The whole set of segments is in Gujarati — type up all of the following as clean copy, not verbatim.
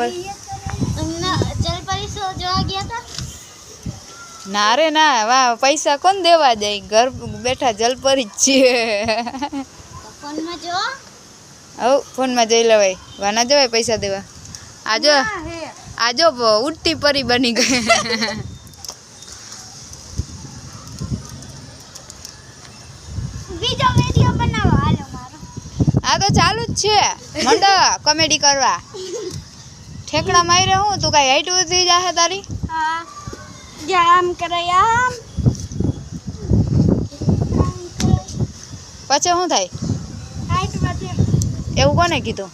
બોલ જલપરી શો જોવા ગયા હતા ના રે ના વાહ પૈસા કોણ દેવા જાય ઘર બેઠા જલપરી જ છીએ ફોનમાં જો હવ ફોનમાં જોઈ લેવાય વાના જવાય પૈસા દેવા આજો ઉડતી પરી બની ગઈ બીજો વિડિયો બનાવો હાલો મારો આ તો ચાલુ જ છે મંડો કોમેડી કરવા ઠેકડા મારે હું તું કઈ હાઈટ વધી જાહે તારી હા જામ કરે આમ પછી શું થાય હાઈટ વધે એવું કોને કીધું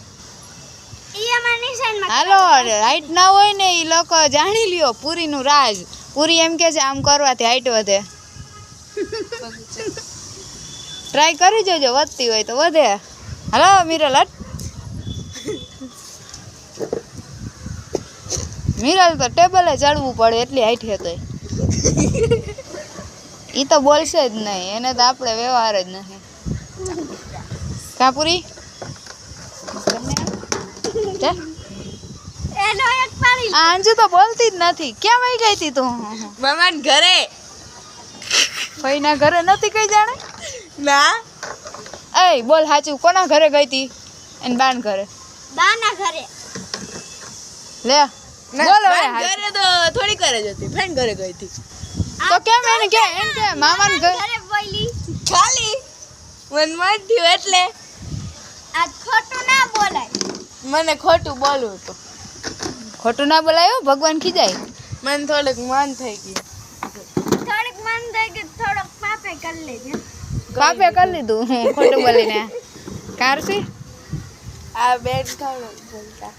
ઈ અમાર નિશાનમાં હાલો હાઈટ ના હોય ને એ લોકો જાણી લ્યો પૂરીનું રાજ પૂરી એમ કે છે આમ કરવાથી હાઈટ વધે ટ્રાય કરી જોજો વધતી હોય તો વધે હાલો મિરલ હટ મિરલ તો ટેબલે ચડવું પડે એટલી હાઈટ છે તોય ઈ તો બોલશે જ નહીં એને તો આપણે વ્યવહાર જ નહીં કા પૂરી એનો એક પાડી આ અંજુ તો બોલતી જ નથી ક્યાં વહી ગઈ હતી તું મામાન ઘરે ફઈના ઘરે નથી કઈ જાણે ના એ બોલ સાચું કોના ઘરે ગઈ હતી એને બાન ઘરે બાના ઘરે લે બોલ હવે મારા ઘરે તો થોડી કરે જ હતી ફ્રેન્ડ ઘરે ગઈ હતી તો કેમ એને કે મામાન ઘરે ઘરે બોલી ખાલી મન મન થયું એટલે આ ખોટું ના બોલાય મને ખોટું બોલવું હતું ખોટું ના બોલાયો ભગવાન ખીજાય મને થોડુંક મન થઈ ગયું થોડીક મન થઈ કે થોડોક પાપે કરી લેજે પાપે કરી લીધું ખોટું બોલીને કારસી આ બેન થોડુંક બોલતા